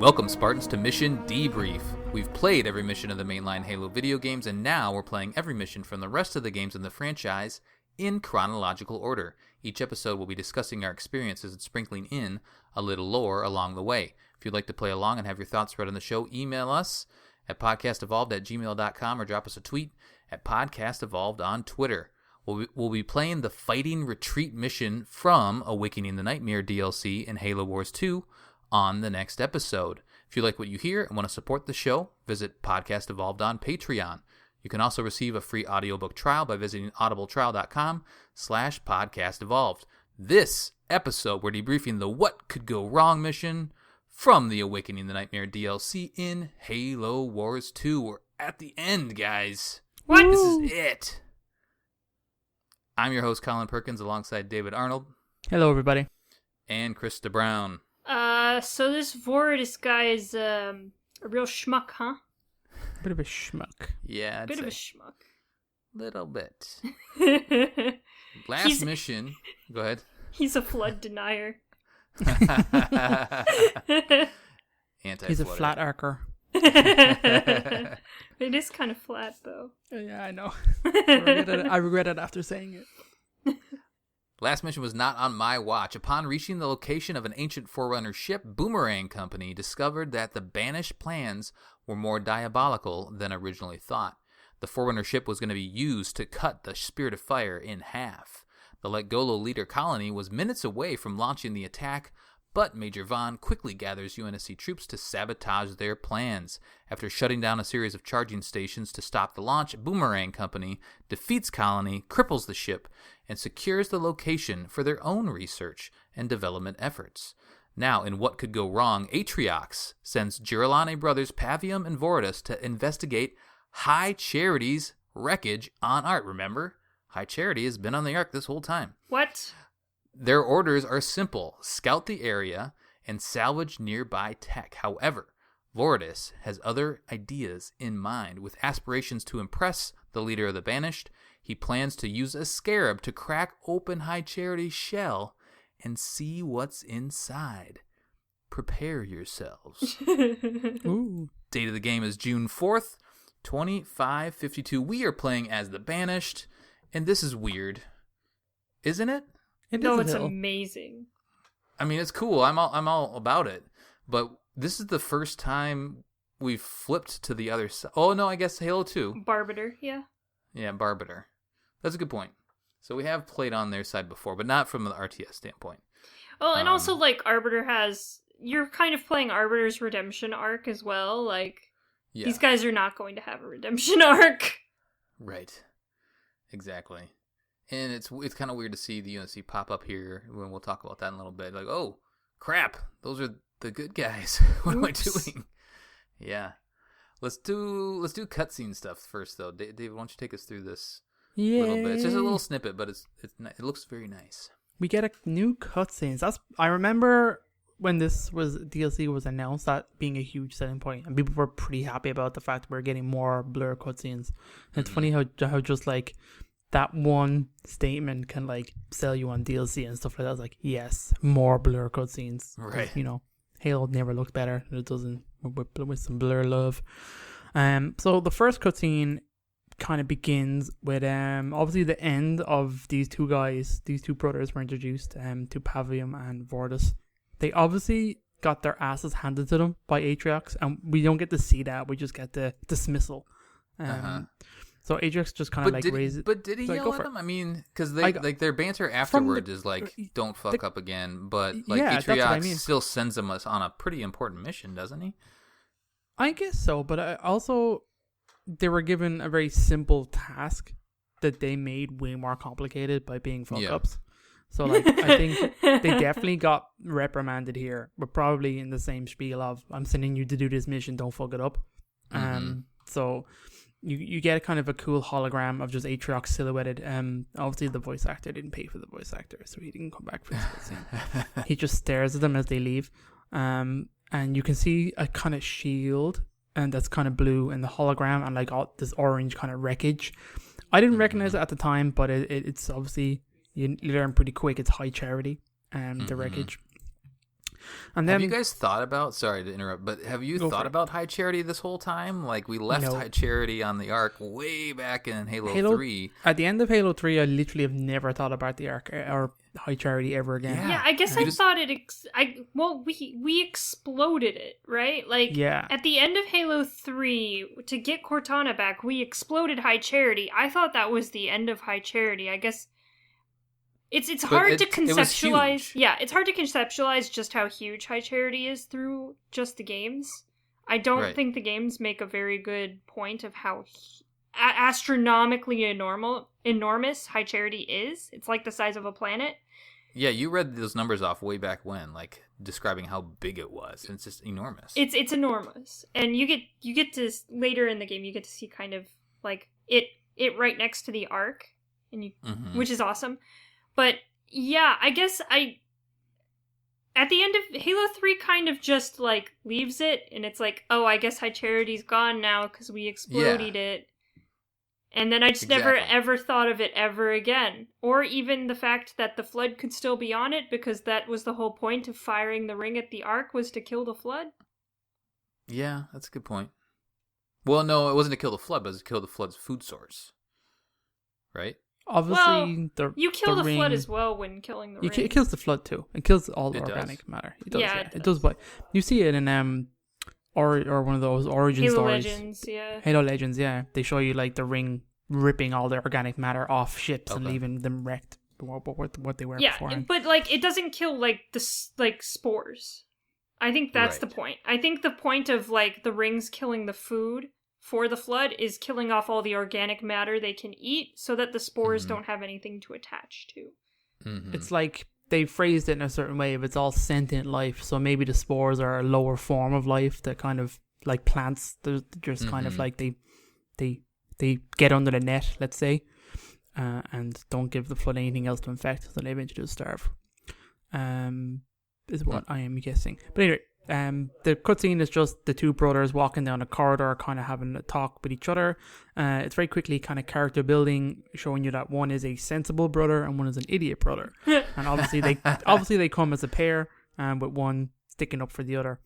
Welcome, Spartans, to Mission Debrief. We've played every mission of the mainline Halo video games, and now we're playing every mission from the rest of the games in the franchise in chronological order. Each episode will be discussing our experiences and sprinkling in a little lore along the way. If you'd like to play along and have your thoughts read on the show, email us at podcastevolved@gmail.com or drop us a tweet at podcastevolved on Twitter. We'll be playing the Fighting Retreat mission from Awakening the Nightmare DLC in Halo Wars 2 on the next episode. If you like what you hear and want to support the show, visit Podcast Evolved on Patreon. You can also receive a free audiobook trial by visiting audibletrial.com/podcastevolved. This episode, we're debriefing the What Could Go Wrong mission from the Awakening the Nightmare DLC in Halo Wars 2. We're at the end, guys. What? This is it. I'm your host, Colin Perkins, alongside David Arnold. Hello, everybody. And Krista Brown. So this Voridus guy is a real schmuck, huh? Bit of a schmuck. Yeah, I'd Bit say. of a schmuck. Little bit. Last mission. Go ahead. He's a flood denier. He's a flat archer. It is kind of flat, though. Yeah, I know. I regret it after saying it. Last mission was not on my watch. Upon reaching the location of an ancient Forerunner ship, Boomerang Company discovered that the banished plans were more diabolical than originally thought. The Forerunner ship was going to be used to cut the Spirit of Fire in half. The Legolo leader colony was minutes away from launching the attack, but Major Vaughn quickly gathers UNSC troops to sabotage their plans. After shutting down a series of charging stations to stop the launch, Boomerang Company defeats Colony, cripples the ship, and secures the location for their own research and development efforts. Now, in What Could Go Wrong, Atriox sends Girolane brothers Pavium and Voridus to investigate High Charity's wreckage on Ark. Remember? High Charity has been on the Ark this whole time. What? Their orders are simple: scout the area and salvage nearby tech. However, Voridus has other ideas in mind. With aspirations to impress the leader of the Banished, he plans to use a scarab to crack open High Charity's shell and see what's inside. Prepare yourselves. Ooh. Date of the game is June 4th, 2552. We are playing as the Banished, and this is weird, isn't it? No, it's amazing. I mean, it's cool. I'm all about it. But this is the first time we've flipped to the other side. Oh, no, I guess Halo 2. Barbiter, yeah. Yeah, Barbiter. That's a good point. So we have played on their side before, but not from the RTS standpoint. Oh, and also, like, Arbiter has... You're kind of playing Arbiter's redemption arc as well. Like, Yeah. These guys are not going to have a redemption arc. Right. Exactly. And it's kind of weird to see the UNSC pop up here when we'll talk about that in a little bit. Like, oh, crap, those are the good guys. What am I doing? Yeah. Let's do cutscene stuff first, though. David, why don't you take us through this little bit? It's just a little snippet, but it looks very nice. We get a new cutscenes. I remember when DLC was announced, that being a huge selling point, and people were pretty happy about the fact we're getting more blur cutscenes. And it's funny how just like that one statement can like sell you on DLC and stuff like that. It's like, yes, more blur cutscenes. Right. You know, Halo never looked better. It doesn't with some blur love. So the first cutscene kind of begins with obviously the end of these two brothers were introduced to Pavium and Voridus. They obviously got their asses handed to them by Atriox, and we don't get to see that. We just get the dismissal. So Atriox just kind of raises. But did he yell at them? I mean, because their banter afterwards is like, "Don't fuck up again." But like, yeah, Atriox still sends them on a pretty important mission, doesn't he? I guess so, but also they were given a very simple task that they made way more complicated by being fuck ups. So like, I think they definitely got reprimanded here, but probably in the same spiel of, "I'm sending you to do this mission, don't fuck it up." So you get kind of a cool hologram of just Atriox silhouetted. Obviously the voice actor didn't pay for the voice actor, so he didn't come back for this scene. He just stares at them as they leave. And you can see a kind of shield, and that's kind of blue, and the hologram, and like all this orange kind of wreckage. I didn't recognize it at the time, but it's obviously, you learn pretty quick it's High Charity, the wreckage. And then have you guys thought about? Sorry to interrupt, but have you thought about High Charity this whole time? Like we left High Charity on the Ark way back in Halo 3. At the end of Halo 3, I literally have never thought about the Ark or High Charity ever again. Yeah, I guess I thought it. We exploded it, right? Like, at the end of Halo 3, to get Cortana back, we exploded High Charity. I thought that was the end of High Charity. I guess it's hard to conceptualize. Yeah, it's hard to conceptualize just how huge High Charity is through just the games. I don't think the games make a very good point of how astronomically enormous High Charity is. It's like the size of a planet. Yeah, you read those numbers off way back when, like describing how big it was. And it's just enormous. It's enormous, and you get to later in the game you get to see kind of like it right next to the Ark, and which is awesome. But yeah, I guess at the end of Halo 3 kind of just like leaves it, and it's like, oh, I guess High Charity's gone now because we exploded it. And then I just never ever thought of it ever again. Or even the fact that the Flood could still be on it, because that was the whole point of firing the ring at the Ark, was to kill the Flood. Yeah, that's a good point. Well, no, it wasn't to kill the Flood, but it was to kill the Flood's food source. Right? Obviously, you kill the ring, Flood as well when killing the ring. It kills the Flood too. It kills all the organic matter. It does, it does. But you see it in or one of those origin stories. Halo Legends, yeah. They show you like the ring ripping all the organic matter off ships and leaving them wrecked. What they were before. Yeah, but like it doesn't kill like spores. I think that's the point. I think the point of like the rings killing the food for the Flood is killing off all the organic matter they can eat, so that the spores don't have anything to attach to. It's like they phrased it in a certain way, but it's all sentient life, so maybe the spores are a lower form of life that kind of like plants. They're just kind of like they get under the net, let's say, and don't give the Flood anything else to infect, so they eventually just starve. Is what I am guessing. But anyway, the cutscene is just the two brothers walking down a corridor, kind of having a talk with each other. It's very quickly kind of character building, showing you that one is a sensible brother and one is an idiot brother. And obviously they come as a pair, with one sticking up for the other.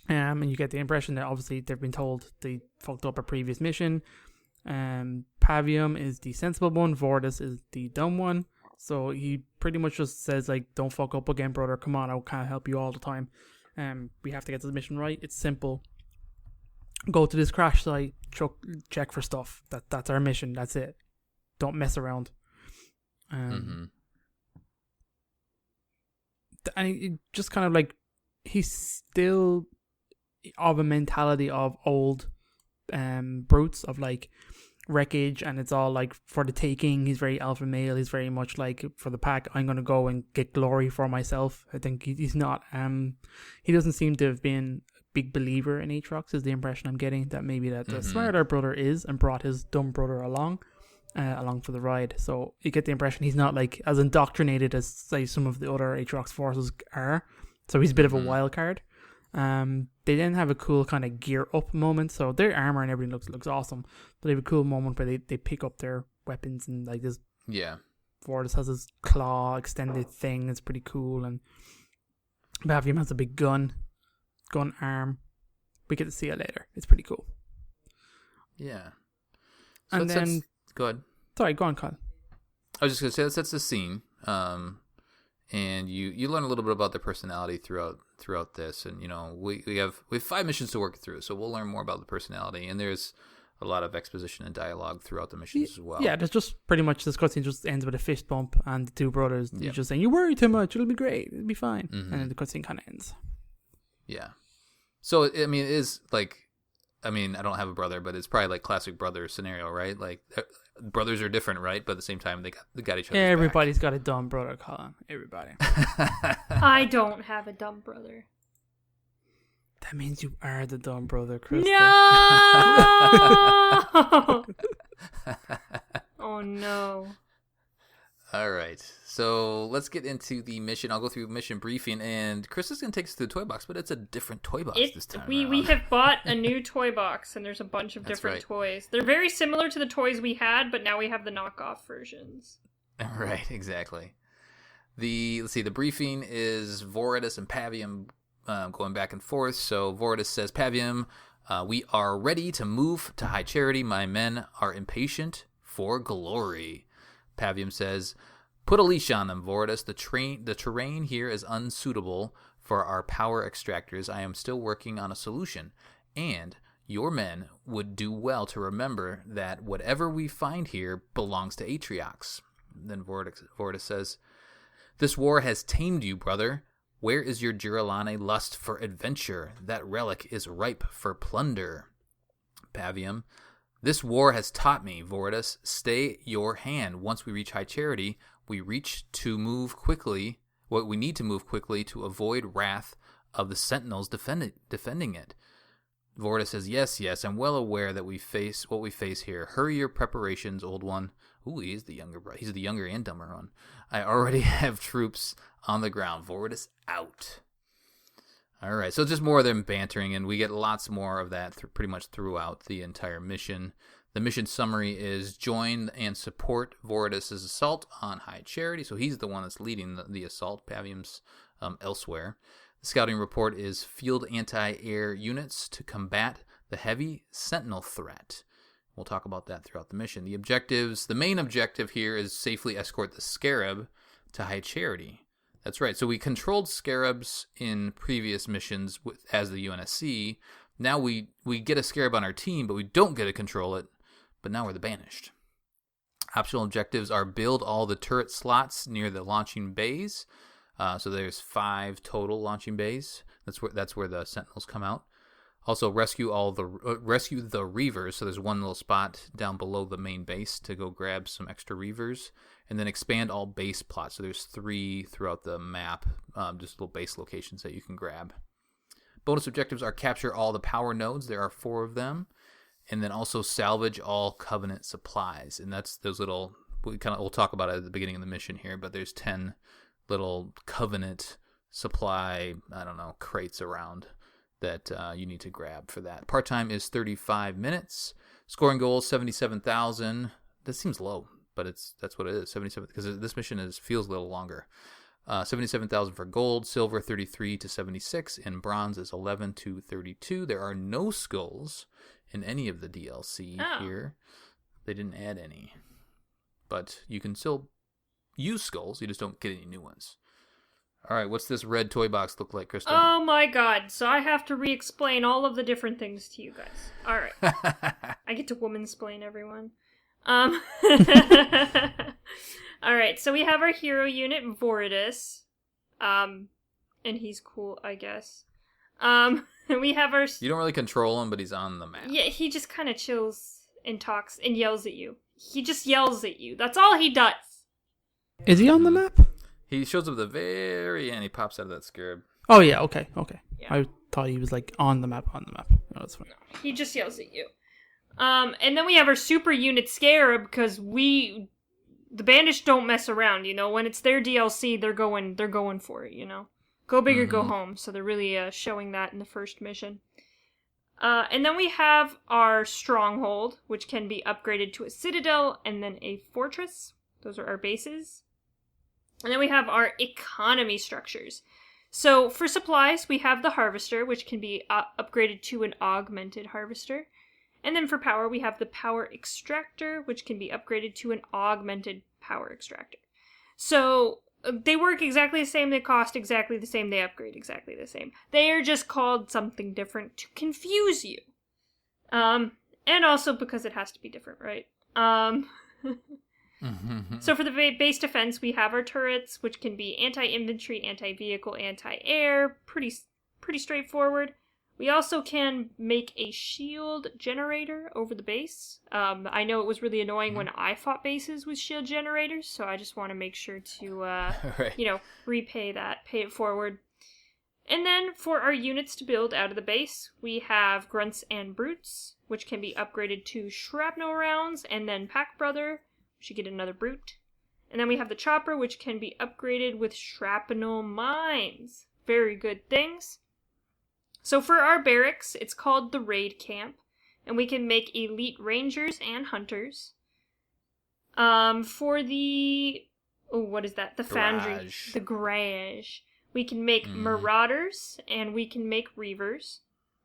And you get the impression that obviously they've been told they fucked up a previous mission. Pavium is the sensible one, Vortis is the dumb one. So he pretty much just says like, don't fuck up again, brother. Come on, I can't help you all the time. We have to get this mission right. It's simple. Go to this crash site, check for stuff. That's our mission. That's it. Don't mess around. And it just kind of like, he's still of a mentality of old brutes, of like wreckage, and it's all like for the taking. He's very alpha male. He's very much like, for the pack, I'm gonna go and get glory for myself. I think he's not he doesn't seem to have been a big believer in Aatrox, is the impression I'm getting, that maybe that the smarter brother is, and brought his dumb brother along for the ride. So you get the impression he's not like as indoctrinated as say some of the other Aatrox forces are. So he's a bit of a wild card. They then have a cool kind of gear up moment, so their armor and everything looks awesome, but they have a cool moment where they pick up their weapons, and like this Vortis has his claw extended thing. It's pretty cool, and Bavium has a big gun arm. We get to see it later. It's pretty cool. Yeah. So and then go ahead. Sorry, go on, Kyle. I was just gonna say that sets the scene. And you learn a little bit about their personality throughout this, and you know we have 5 missions to work through, so we'll learn more about the personality, and there's a lot of exposition and dialogue throughout the missions as well. Yeah, there's just pretty much this cutscene just ends with a fist bump, and the two brothers just saying, "You worry too much, it'll be great, it'll be fine," and then the cutscene kind of ends. Yeah. So I mean, it is like, I mean, I don't have a brother, but it's probably like classic brother scenario, right? Like, brothers are different, right? But at the same time, they got each other. Everybody's got a dumb brother, Colin. Everybody. I don't have a dumb brother. That means you are the dumb brother, Krista. No! Oh, no. All right. So let's get into the mission. I'll go through mission briefing, and Chris is going to take us to the toy box, but it's a different toy box this time. We have bought a new toy box, and there's a bunch of different toys. They're very similar to the toys we had, but now we have the knockoff versions. Right, exactly. The briefing is Voridus and Pavium going back and forth. So Voridus says, Pavium, we are ready to move to High Charity. My men are impatient for glory. Pavium says, put a leash on them, Voridus. The terrain here is unsuitable for our power extractors. I am still working on a solution, and your men would do well to remember that whatever we find here belongs to Atriox. Then Voridus says, this war has tamed you, brother. Where is your Girolane lust for adventure? That relic is ripe for plunder. Pavium, this war has taught me, Voridus. Stay your hand. Once we reach High Charity, we need to move quickly to avoid wrath of the sentinels defending it. Voridus says, yes, I'm well aware that what we face here. Hurry your preparations, old one. Ooh, he's the younger and dumber one. I already have troops on the ground. Voridus out. All right, so just more of them bantering, and we get lots more of that pretty much throughout the entire mission. The mission summary is join and support Voridus' assault on High Charity. So he's the one that's leading the assault. Pavium's elsewhere. The scouting report is field anti-air units to combat the heavy sentinel threat. We'll talk about that throughout the mission. The main objective here is safely escort the Scarab to High Charity. That's right. So we controlled Scarabs in previous missions as the UNSC. Now we get a Scarab on our team, but we don't get to control it. But now we're the Banished. Optional objectives are build all the turret slots near the launching bays. So there's 5 total launching bays. That's where the Sentinels come out. Also rescue the Reavers. So there's one little spot down below the main base to go grab some extra Reavers, and then expand all base plots. So there's 3 throughout the map, just little base locations that you can grab. Bonus objectives are capture all the power nodes. There are 4 of them, and then also salvage all Covenant supplies. And that's those little we'll talk about it at the beginning of the mission here. But there's 10 little Covenant supply crates around that you need to grab for that. Part time is 35 minutes. Scoring goals 77,000. That seems low, but that's what it is. 77 because this mission feels a little longer. 77,000 for gold, silver 33 to 76, and bronze is 11 to 32. There are no skulls in any of the DLC here. They didn't add any, but you can still use skulls. You just don't get any new ones. All right, what's this red toy box look like, Krista? Oh my god, so I have to re-explain all of the different things to you guys. All right. I get to woman-splain everyone. All right, so we have our hero unit, Voridus. And he's cool, I guess. We have our... You don't really control him, but he's on the map. Yeah, he just kind of chills and talks and yells at you. He just yells at you. That's all he does. Is he on the map? He shows up at the very end. He pops out of that Scarab. Oh, yeah, okay. Yeah. I thought he was, on the map. No, that's fine. He just yells at you. And then we have our super unit Scarab, because the Banished don't mess around, When it's their DLC, they're going for it, Go big or go home. So they're really showing that in the first mission. And then we have our Stronghold, which can be upgraded to a Citadel and then a Fortress. Those are our bases. And then we have our economy structures. So for supplies, we have the Harvester, which can be upgraded to an Augmented Harvester. And then for power, we have the Power Extractor, which can be upgraded to an Augmented Power Extractor. So they work exactly the same, they cost exactly the same, they upgrade exactly the same. They are just called something different to confuse you. And also because it has to be different, right? So for the base defense, we have our turrets, which can be anti-infantry, anti-vehicle, anti-air. Pretty straightforward. We also can make a shield generator over the base. I know it was really annoying when I fought bases with shield generators, so I just want to make sure to, right. Repay that, pay it forward. And then for our units to build out of the base, we have Grunts and Brutes, which can be upgraded to Shrapnel rounds, and then Pack Brother. Should get another Brute. And then we have the Chopper, which can be upgraded with Shrapnel Mines. Very good things. So for our barracks, it's called the Raid Camp. And we can make Elite Rangers and Hunters. For the Oh, what is that? The foundry. Garage. The garage. We can make marauders, and we can make reavers.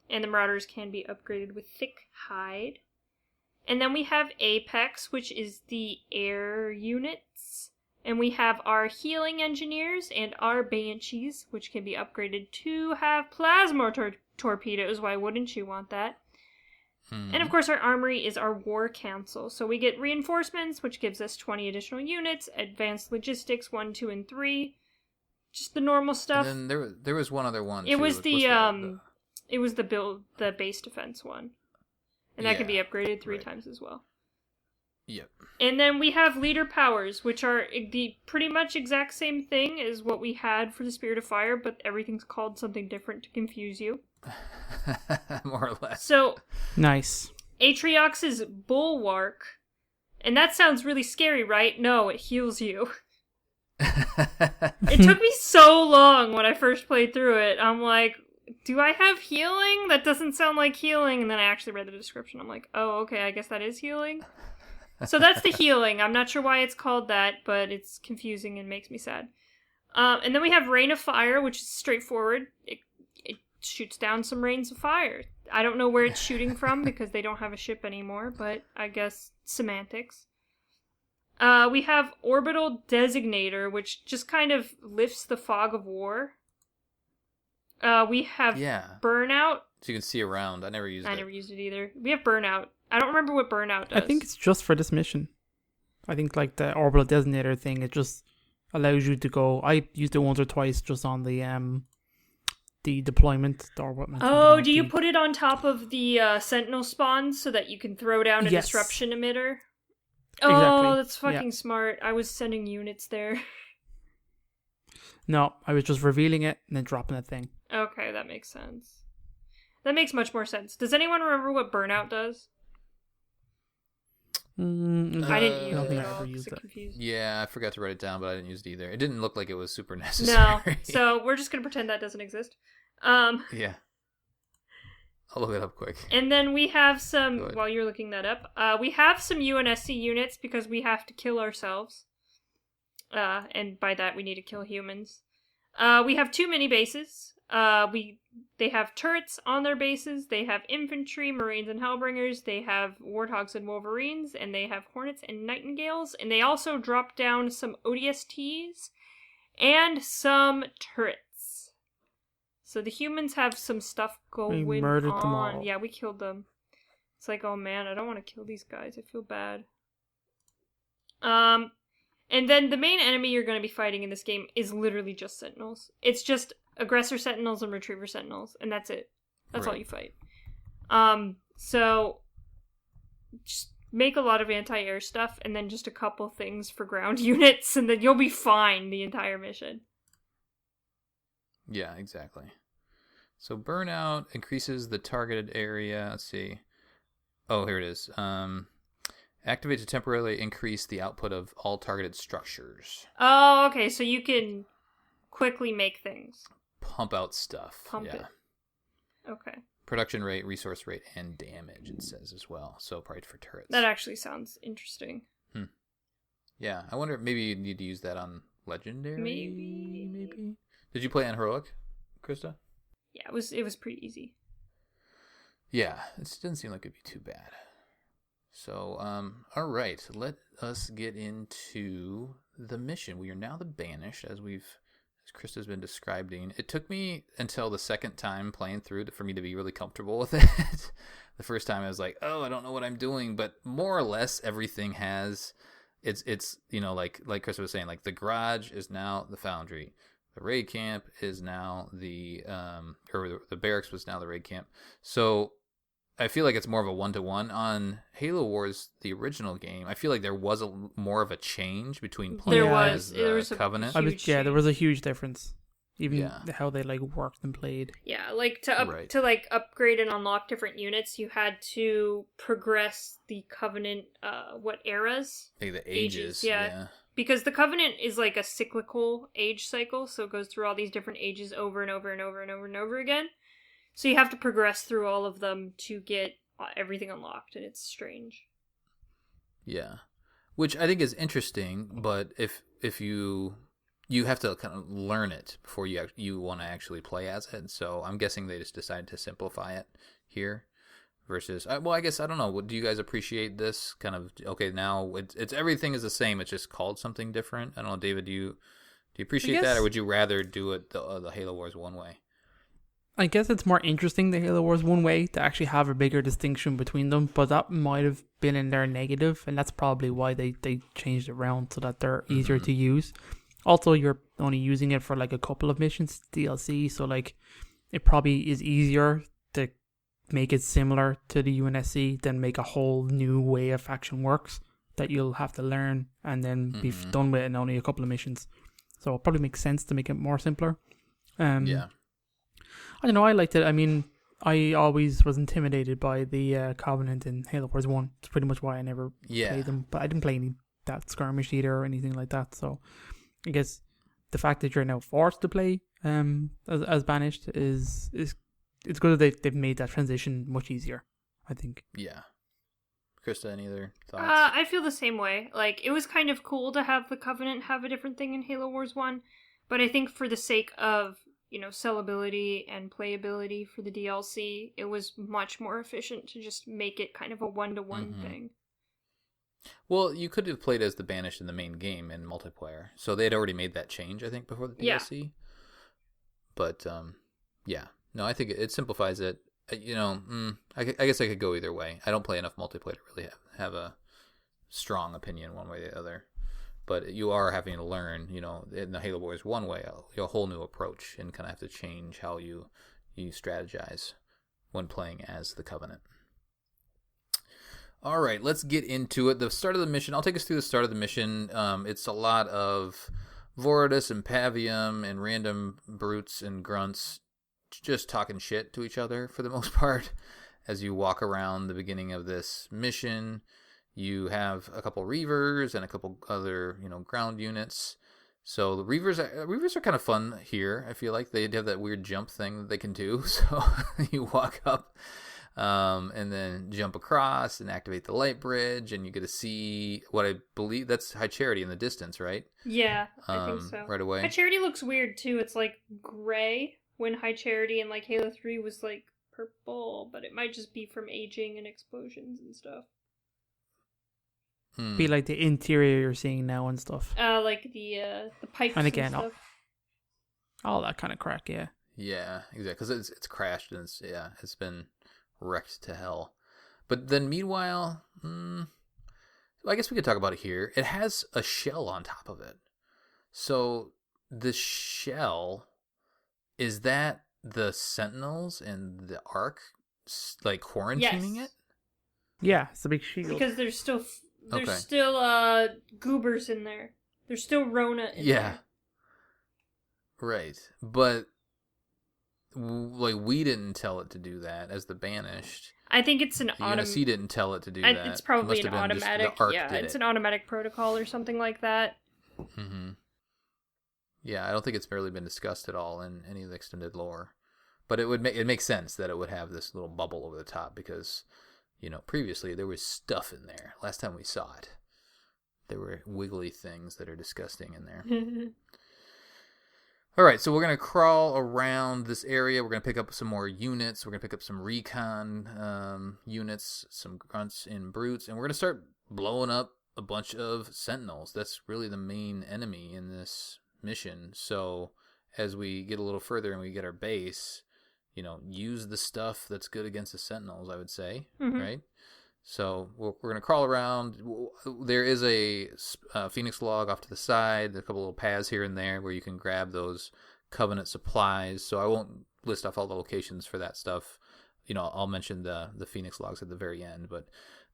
And the marauders can be upgraded with thick hide. And then we have Apex, which is the air units. And we have our healing engineers and our banshees, which can be upgraded to have plasma torpedoes. Why wouldn't you want that? And of course, our armory is our war council. So we get reinforcements, which gives us 20 additional units, advanced logistics 1, 2, and 3. Just the normal stuff. And then there was one other one. It was it was the base defense one. And that can be upgraded 3 times as well. Yep. And then we have leader powers, which are the pretty much exact same thing as what we had for the Spirit of Fire, but everything's called something different to confuse you. More or less. So, nice. Atriox's Bulwark, and that sounds really scary, right? No, it heals you. It took me so long when I first played through it. I'm like, do I have healing? That doesn't sound like healing. And then I actually read the description. I'm like, oh, okay, I guess that is healing. So that's the healing. I'm not sure why it's called that, but it's confusing and makes me sad. And then we have Rain of Fire, which is straightforward. It shoots down some rains of fire. I don't know where it's shooting from because they don't have a ship anymore, but I guess semantics. We have Orbital Designator, which just kind of lifts the fog of war. We have Burnout. So you can see around. I never used it either. We have Burnout. I don't remember what Burnout does. I think it's just for this mission. I think like the Orbital Designator thing, it just allows you to go. I used it once or twice just on the deployment. Do you put it on top of the Sentinel spawns so that you can throw down a disruption emitter? Exactly. Oh, that's fucking smart. I was sending units there. No, I was just revealing it and then dropping that thing. Okay, that makes sense. That makes much more sense. Does anyone remember what Burnout does? I didn't use it at all because it confused me. Yeah, I forgot to write it down, but I didn't use it either. It didn't look like it was super necessary. No, so we're just going to pretend that doesn't exist. Yeah. I'll look it up quick. And then we have some, while you're looking that up, we have some UNSC units because we have to kill ourselves. And by that, we need to kill humans. We have 2 mini bases. They have turrets on their bases. They have infantry, marines, and hellbringers. They have warthogs and wolverines, and they have hornets and nightingales. And they also drop down some ODSTs and some turrets. So the humans have some stuff going on. We murdered them all. Yeah, we killed them. It's like, oh man, I don't want to kill these guys. I feel bad. And then the main enemy you're going to be fighting in this game is literally just Sentinels. It's just Aggressor Sentinels and Retriever Sentinels, and that's it. That's all you fight. So just make a lot of anti-air stuff, and then just a couple things for ground units, and then you'll be fine the entire mission. Yeah, exactly. So Burnout increases the targeted area. Let's see. Oh, here it is. Activate to temporarily increase the output of all targeted structures. Oh, okay. So you can quickly make things. Pump out stuff. Pump it. Okay. Production rate, resource rate, and damage, it says as well. So probably for turrets. That actually sounds interesting. Yeah. I wonder if maybe you need to use that on Legendary? Maybe. Did you play on Heroic, Krista? Yeah, it was pretty easy. Yeah. It doesn't seem like it'd be too bad. So, all right, let us get into the mission. We are now the Banished, as Krista's been describing. It took me until the second time playing through for me to be really comfortable with it. The first time I was like, oh, I don't know what I'm doing, but more or less everything has, it's like Krista was saying, like the garage is now the foundry. The raid camp is now the barracks was now the raid camp. So I feel like it's more of a 1-to-1 on Halo Wars, the original game. I feel like there was more of a change between playing as Covenant. There was a huge difference, even how they worked and played. Yeah, to upgrade and unlock different units, you had to progress the Covenant. What eras? The ages. Yeah, because the Covenant is like a cyclical age cycle, so it goes through all these different ages over and over and over and over and over again. So you have to progress through all of them to get everything unlocked, and it's strange. Yeah. which I think is interesting. But if you have to kind of learn it before you want to actually play as it. So I'm guessing they just decided to simplify it here. Versus, well, I guess I don't know. Do you guys appreciate this kind of? Okay, now it's everything is the same. It's just called something different. I don't know, David. Do you appreciate that, or would you rather do it the Halo Wars one way? I guess it's more interesting the Halo Wars one way to actually have a bigger distinction between them, but that might have been in their negative, and that's probably why they changed it around so that they're easier to use. Also, you're only using it for like a couple of missions DLC, so like it probably is easier to make it similar to the UNSC than make a whole new way of faction works that you'll have to learn and then be done with in only a couple of missions. So it probably makes sense to make it more simpler. Yeah. I don't know, I liked it. I mean, I always was intimidated by the Covenant in Halo Wars 1. It's pretty much why I never played them. But I didn't play any that skirmish either or anything like that. So I guess the fact that you're now forced to play as Banished is it's good that they've made that transition much easier, I think. Yeah. Krista, any other thoughts? I feel the same way. Like, it was kind of cool to have the Covenant have a different thing in Halo Wars 1, but I think for the sake of, sellability and playability for the DLC, it was much more efficient to just make it kind of a one-to-one thing. Well, you could have played as the Banished in the main game in multiplayer, so they had already made that change, I think, before the DLC. Yeah. But, yeah. No, I think it simplifies it. I guess I could go either way. I don't play enough multiplayer to really have a strong opinion one way or the other. But you are having to learn, in the Halo Wars one way, a whole new approach, and kind of have to change how you strategize when playing as the Covenant. All right, let's get into it. The start of the mission. I'll take us through the start of the mission. It's a lot of Voridus and Pavium and random brutes and grunts just talking shit to each other for the most part as you walk around the beginning of this mission. You have a couple Reavers and a couple other, ground units. So the Reavers are kind of fun here. I feel like they have that weird jump thing that they can do. So you walk up and then jump across and activate the light bridge, and you get to see what I believe that's High Charity in the distance, right? Yeah, I think so. Right away. High Charity looks weird too. It's like gray when High Charity in like Halo 3 was like purple, but it might just be from aging and explosions and stuff. Be like the interior you're seeing now and stuff. Like the pipes and again, stuff. All that kind of crack, yeah. Yeah, exactly. Because it's crashed and it's been wrecked to hell. But then meanwhile, I guess we could talk about it here. It has a shell on top of it. So the shell, is that the Sentinels and the Ark like quarantining it? Yeah, it's a big shield. Because there's still goobers in there. There's still Rona in there. Right. But like we didn't tell it to do that as the Banished. I think it's an automatic. UNSC didn't tell it to do that. It's probably an automatic. It's an automatic protocol or something like that. Mm-hmm. Yeah, I don't think it's barely been discussed at all in any of the extended lore. But it makes sense that it would have this little bubble over the top because, previously there was stuff in there. Last time we saw it, there were wiggly things that are disgusting in there. All right, so we're going to crawl around this area. We're going to pick up some more units. We're going to pick up some recon units, some grunts and brutes, and we're going to start blowing up a bunch of Sentinels. That's really the main enemy in this mission. So as we get a little further and we get our base, use the stuff that's good against the Sentinels, I would say, right? So we're going to crawl around. There is a Phoenix log off to the side, a couple little paths here and there where you can grab those Covenant supplies. So I won't list off all the locations for that stuff. I'll mention the Phoenix logs at the very end, but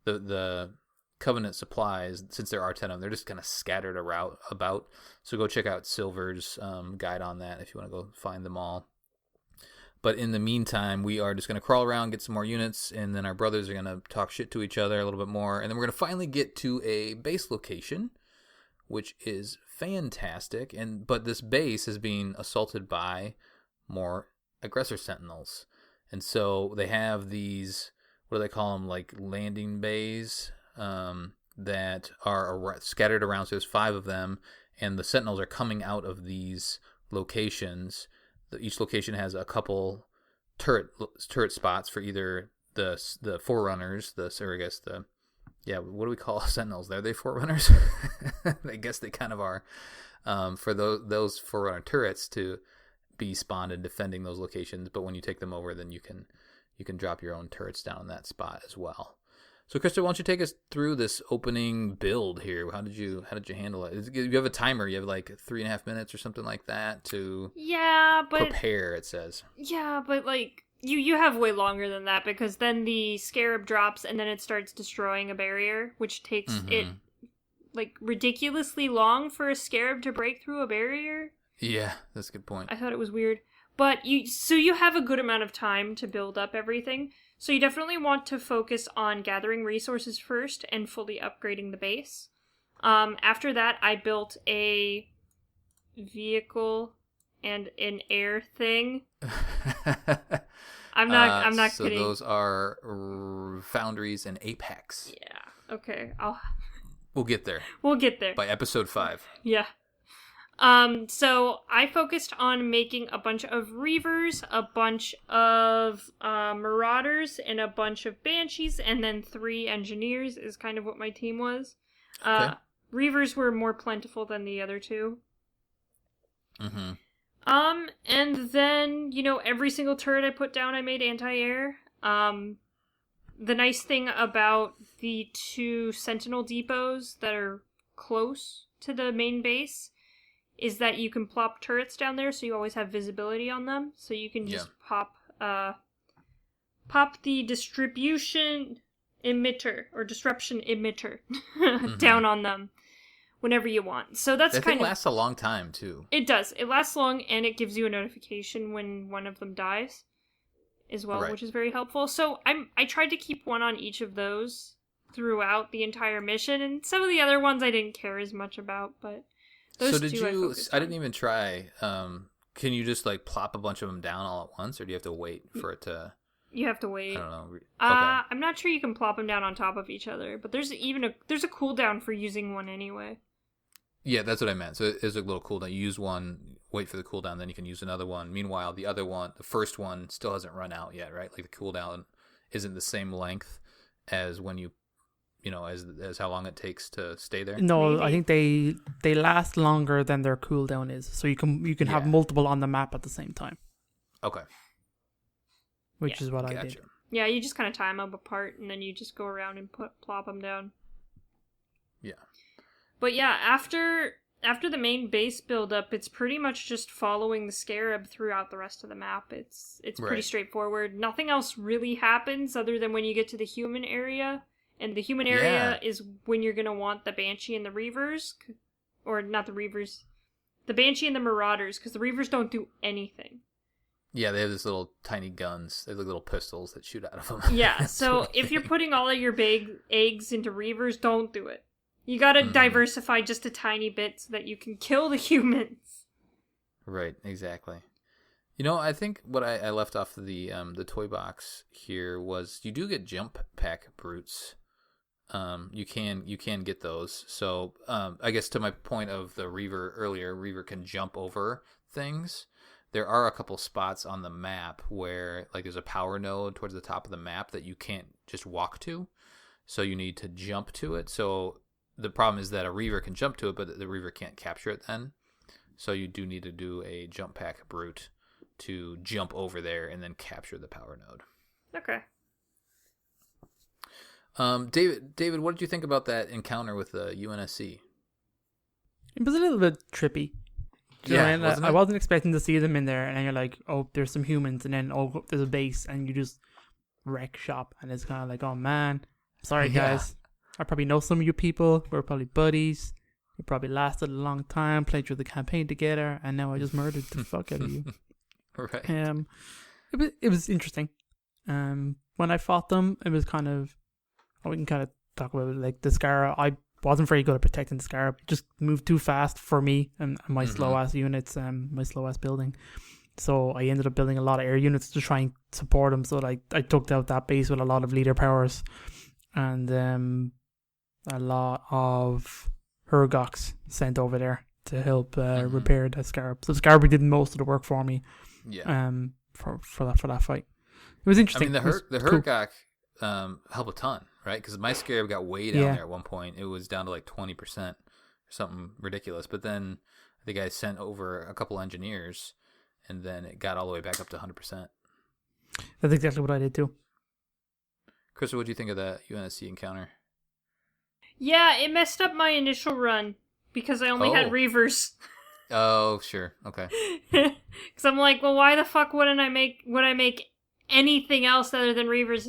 the Covenant supplies, since there are 10 of them, they're just kind of scattered about. So go check out Silver's guide on that if you want to go find them all. But in the meantime, we are just going to crawl around, get some more units, and then our brothers are going to talk shit to each other a little bit more. And then we're going to finally get to a base location, which is fantastic. But this base is being assaulted by more aggressor Sentinels. And so they have these, what do they call them, like landing bays that are scattered around. So there's 5 of them, and the Sentinels are coming out of these locations. Each location has a couple turret spots for either the Forerunners, what do we call Sentinels? Are they Forerunners? I guess they kind of are. For those Forerunner turrets to be spawned and defending those locations, but when you take them over, then you can drop your own turrets down in that spot as well. So, Krista, why don't you take us through this opening build here? How did you handle it? You have a timer. You have like 3.5 minutes or something like that to prepare. It says. Yeah, but like you have way longer than that, because then the scarab drops and then it starts destroying a barrier, which takes it like ridiculously long for a scarab to break through a barrier. Yeah, that's a good point. I thought it was weird, but you have a good amount of time to build up everything. So you definitely want to focus on gathering resources first and fully upgrading the base. After that, I built a vehicle and an air thing. I'm not so kidding. So those are Foundries and Apex. Yeah. Okay. We'll get there. We'll get there by episode 5. Yeah. So I focused on making a bunch of Reavers, a bunch of Marauders, and a bunch of Banshees, and then 3 Engineers is kind of what my team was. Okay. Reavers were more plentiful than the other 2. Mm-hmm. And then, every single turret I put down, I made anti-air. The nice thing about the 2 Sentinel depots that are close to the main base is that you can plop turrets down there, so you always have visibility on them. So you can just pop the distribution emitter or disruption emitter down on them whenever you want. So that kind of lasts a long time too. It does. It lasts long, and it gives you a notification when one of them dies as well, which is very helpful. So I tried to keep one on each of those throughout the entire mission, and some of the other ones I didn't care as much about, but those so did two I didn't even try. Can you just like plop a bunch of them down all at once, or do you have to wait for it to? You have to wait. I don't know. Okay. I'm not sure you can plop them down on top of each other, but there's a cooldown for using one anyway. Yeah, that's what I meant. So it is a little cooldown. You use one, wait for the cooldown, then you can use another one. Meanwhile, the first one still hasn't run out yet, right? Like the cooldown isn't the same length as when you as how long it takes to stay there. No, Maybe. I think they last longer than their cooldown is. So you can have multiple on the map at the same time. Okay. Which is what I did. Yeah, you just kind of tie them up apart, and then you just go around and plop them down. Yeah. But yeah, after the main base build-up, it's pretty much just following the Scarab throughout the rest of the map. It's pretty straightforward. Nothing else really happens other than when you get to the human area. And the human area is when you're going to want the Banshee and the Reavers. Or not the Reavers. The Banshee and the Marauders, because the Reavers don't do anything. Yeah, they have these little tiny guns. They look like little pistols that shoot out of them. Yeah, so if you're putting all of your big eggs into Reavers, don't do it. You gotta diversify just a tiny bit so that you can kill the humans. Right, exactly. I think what I left off of the toy box here was you do get jump pack brutes. You can get those. So I guess to my point of the Reaver earlier, Reaver can jump over things. There are a couple spots on the map where like there's a power node towards the top of the map that you can't just walk to. So you need to jump to it. So the problem is that a Reaver can jump to it, but the Reaver can't capture it then. So you do need to do a jump pack brute to jump over there and then capture the power node. Okay. David, what did you think about that encounter with the UNSC? It was a little bit trippy. I wasn't expecting to see them in there, and then you're like, oh, there's some humans, and then there's a base, and you just wreck shop, and it's kind of like, oh man, sorry guys, I probably know some of you people. We're probably buddies. We probably lasted a long time, played through the campaign together, and now I just murdered the fuck out of you. Right. It was interesting. When I fought them, it was kind of, we can kind of talk about it, like the Scarab. I wasn't very good at protecting the Scarab. It just moved too fast for me and my slow ass units, my slow ass building. So I ended up building a lot of air units to try and support them. So I took out that base with a lot of leader powers, and a lot of Hergox sent over there to help repair the Scarab. So Scarab did most of the work for me. Yeah. For that fight, it was interesting. I mean, the Hergox helped a ton, right? Because my Scarab got way down there at one point. It was down to like 20% or something ridiculous. But then I think I sent over a couple engineers, and then it got all the way back up to 100%. That's exactly what I did too. Krista, what do you think of that UNSC encounter? Yeah, it messed up my initial run because I only had Reavers. Oh, sure. Okay. Because I'm like, well, why the fuck would I make anything else other than Reavers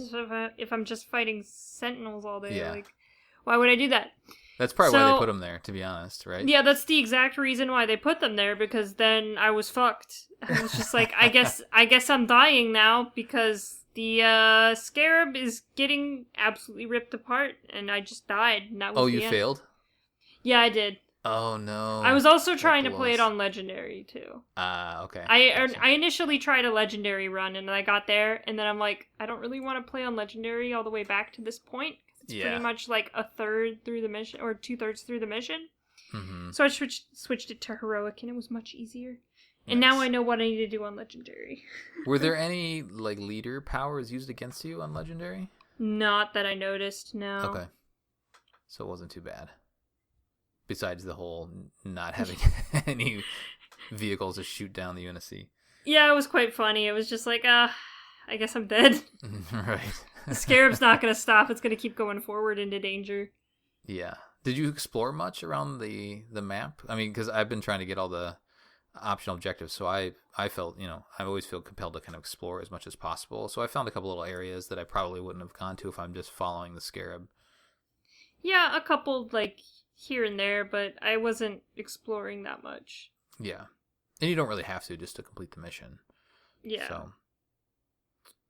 if I'm just fighting Sentinels all day? Yeah. Like, why would I do that? That's probably why they put them there, to be honest, right? Yeah, that's the exact reason why they put them there, because then I was fucked. I was just like, I guess I'm dying now because the Scarab is getting absolutely ripped apart, and I just died. And that was you failed? Yeah, I did. Oh no! I was also trying to play it on Legendary too. Okay. I initially tried a Legendary run, and I got there, and then I'm like, I don't really want to play on Legendary all the way back to this point. It's pretty much like a third through the mission, or 2/3 through the mission. Mm-hmm. So I switched it to Heroic, and it was much easier. And now I know what I need to do on Legendary. Were there any like leader powers used against you on Legendary? Not that I noticed, no. Okay. So it wasn't too bad. Besides the whole not having any vehicles to shoot down the UNSC. Yeah, it was quite funny. It was just like, I guess I'm dead. Right. The Scarab's not going to stop. It's going to keep going forward into danger. Yeah. Did you explore much around the map? I mean, because I've been trying to get all the optional objectives, so I felt, I always feel compelled to kind of explore as much as possible. So I found a couple little areas that I probably wouldn't have gone to if I'm just following the Scarab. Yeah, a couple, like, here and there, but I wasn't exploring that much. Yeah. And you don't really have to just to complete the mission. Yeah. So,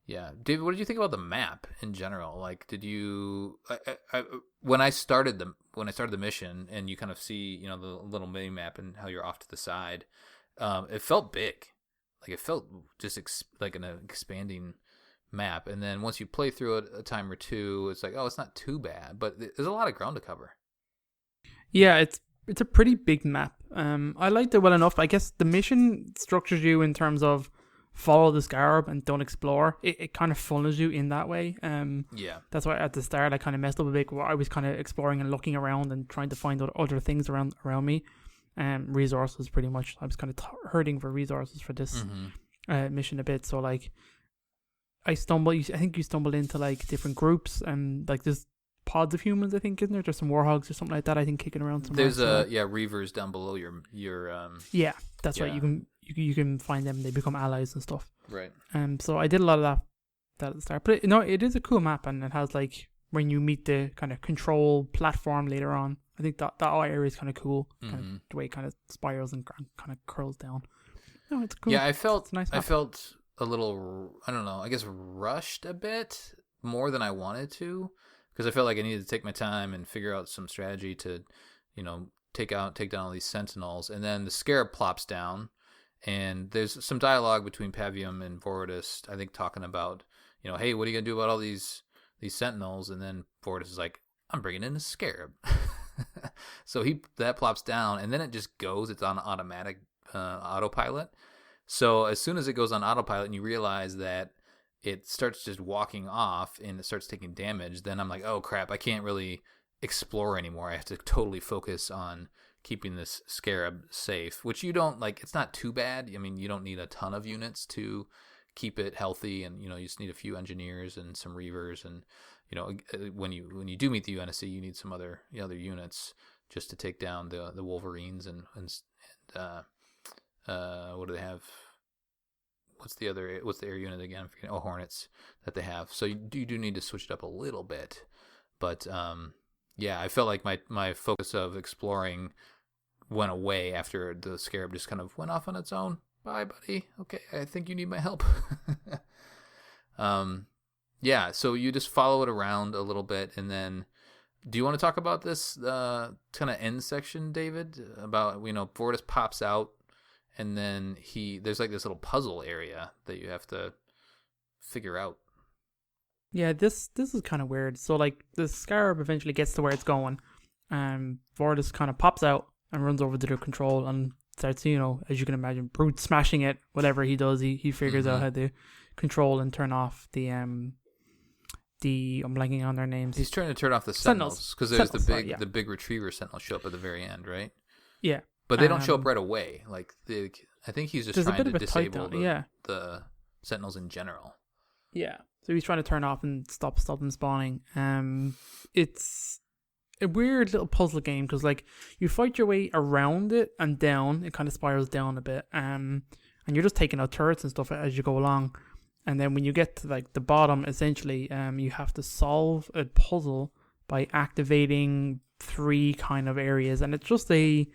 yeah. David, what did you think about the map in general? Like, did you... when I started the mission and you kind of see, the little mini map and how you're off to the side, it felt big. Like, it felt just like an expanding map. And then once you play through it a time or two, it's like, oh, it's not too bad. But there's a lot of ground to cover. Yeah, it's a pretty big map. I liked it well enough. I guess the mission structures you in terms of follow the Scarab and don't explore. It kind of funnels you in that way. Yeah. That's why at the start I kind of messed up a bit. Where I was kind of exploring and looking around and trying to find other things around me. Resources, pretty much. I was kind of hurting for resources for this mission a bit. So like, I think you stumbled into like different groups and like this. Pods of humans, I think, isn't there? There's some warhogs or something like that, I think, kicking around somewhere. There's Reavers down below your yeah, that's right. You can find them, they become allies and stuff. Right. So I did a lot of that at the start. But it is a cool map, and it has like when you meet the kind of control platform later on. I think that area is kind of cool. Kind of the way it kind of spirals and kind of curls down. No, it's cool. Yeah, I felt nice I felt a little, I don't know, I guess rushed a bit more than I wanted to. Because I felt like I needed to take my time and figure out some strategy to, take down all these Sentinels. And then the Scarab plops down, and there's some dialogue between Pavium and Voridus, I think, talking about, hey, what are you going to do about all these Sentinels? And then Voridus is like, I'm bringing in the Scarab. So that plops down, and then it just goes. It's on automatic autopilot. So as soon as it goes on autopilot and you realize that it starts just walking off and it starts taking damage, then I'm like, oh crap, I can't really explore anymore. I have to totally focus on keeping this Scarab safe, which you don't, like, it's not too bad. I mean, you don't need a ton of units to keep it healthy, and, you just need a few engineers and some Reavers, and, when you do meet the UNSC, you need some other units just to take down the Wolverines and what do they have? What's the air unit again? I'm forgetting. Hornets that they have. So you do need to switch it up a little bit. But I felt like my focus of exploring went away after the Scarab just kind of went off on its own. Bye, buddy. Okay, I think you need my help. So you just follow it around a little bit, and then do you want to talk about this kind of end section, David? About, Voridus pops out. And then there's like this little puzzle area that you have to figure out. Yeah, this is kind of weird. So like the Scarab eventually gets to where it's going. Vortis kind of pops out and runs over to the control and starts, as you can imagine, brute smashing it. Whatever he does, he figures out how to control and turn off the I'm blanking on their names. He's trying to turn off the Sentinels because there's the big Retriever Sentinels show up at the very end, right? Yeah, but they don't show up right away. Like I think he's just trying to disable the Sentinels in general. Yeah, so he's trying to turn off and stop them spawning. It's a weird little puzzle game because like you fight your way around it and down. It kind of spirals down a bit. And you're just taking out turrets and stuff as you go along. And then when you get to like the bottom, essentially, you have to solve a puzzle by activating 3 kind of areas. And it's just we've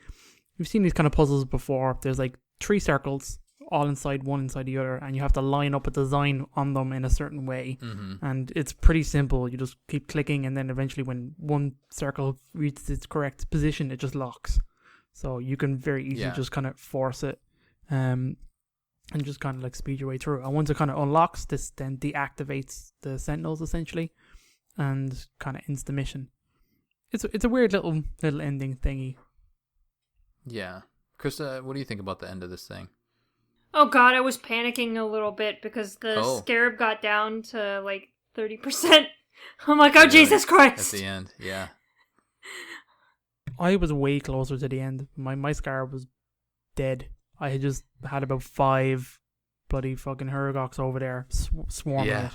seen these kind of puzzles before. There's like 3 circles, all one inside the other, and you have to line up a design on them in a certain way. And it's pretty simple. You just keep clicking, and then eventually when one circle reaches its correct position, it just locks. So you can very easily just kind of force it and just kind of like speed your way through. And once it kind of unlocks, this then deactivates the Sentinels essentially and kind of ends the mission. It's a weird little ending thingy. Yeah. Krista, what do you think about the end of this thing? Oh god, I was panicking a little bit because the Scarab got down to like 30%. I'm like, oh Jesus Christ! At the end, yeah. I was way closer to the end. My Scarab was dead. I had just had about 5 bloody fucking Hergoks over there swarming it.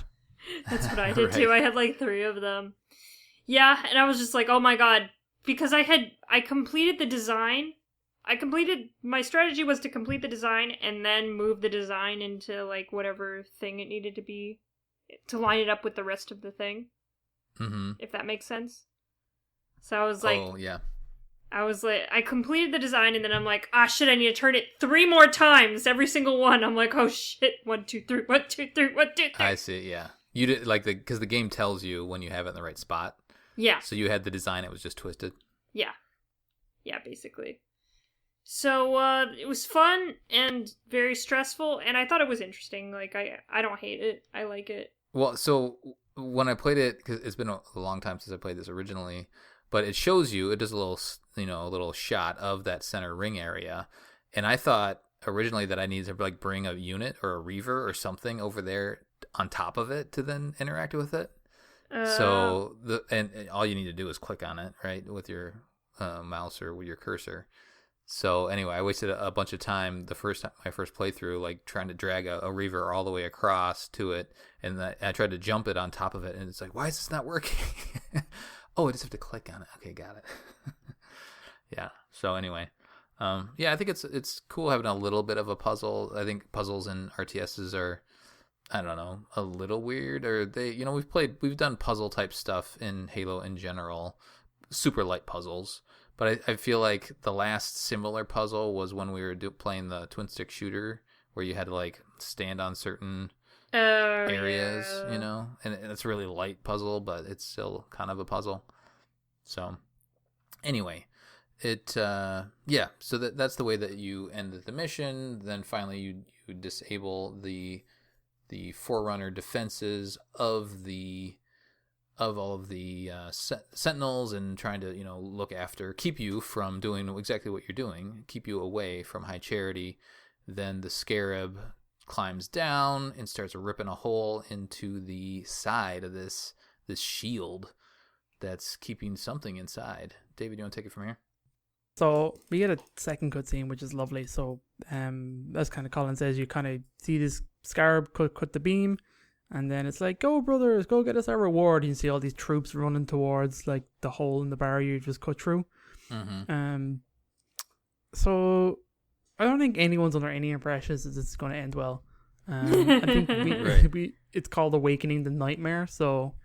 That's what I did too. I had like 3 of them. Yeah, and I was just like, oh my god. Because I completed the design. My strategy was to complete the design and then move the design into like whatever thing it needed to be to line it up with the rest of the thing. If that makes sense. So I was like, I completed the design and then I'm like, shit, I need to turn it 3 more times, every single one. I'm like, oh shit, 1, 2, 3, 1, 2, 3, 1, 2, 3. I see, yeah. You did because the game tells you when you have it in the right spot. Yeah. So you had the design, it was just twisted. Yeah. Yeah, basically. So it was fun and very stressful, and I thought it was interesting. Like I don't hate it. I like it. Well, so when I played it, because it's been a long time since I played this originally, but it shows you, it does a little shot of that center ring area, and I thought originally that I needed to like bring a unit or a Reaver or something over there on top of it to then interact with it. So and all you need to do is click on it, right, with your mouse or with your cursor. So anyway, I wasted a bunch of time my first playthrough, like trying to drag a Reaver all the way across to it, and I tried to jump it on top of it, and it's like, why is this not working? Oh, I just have to click on it. Okay, got it. Yeah. So anyway, I think it's cool having a little bit of a puzzle. I think puzzles in RTSs are, I don't know, a little weird, or we've done puzzle type stuff in Halo in general, super light puzzles. But I feel like the last similar puzzle was when we were playing the twin stick shooter, where you had to like stand on certain areas, and it's a really light puzzle, but it's still kind of a puzzle. So anyway, so that's the way that you end the mission. Then finally you disable the Forerunner defenses of all of the Sentinels, and trying to keep you from doing exactly what you're doing, keep you away from High Charity. Then the Scarab climbs down and starts ripping a hole into the side of this shield that's keeping something inside. David, you want to take it from here? So we get a second cutscene, which is lovely. So as kind of Colin says, you kind of see this Scarab cut the beam. And then it's like, go brothers, go get us our reward. You can see all these troops running towards like the hole in the barrier you just cut through. So I don't think anyone's under any impressions that this is going to end well. I think it's called Awakening the Nightmare. So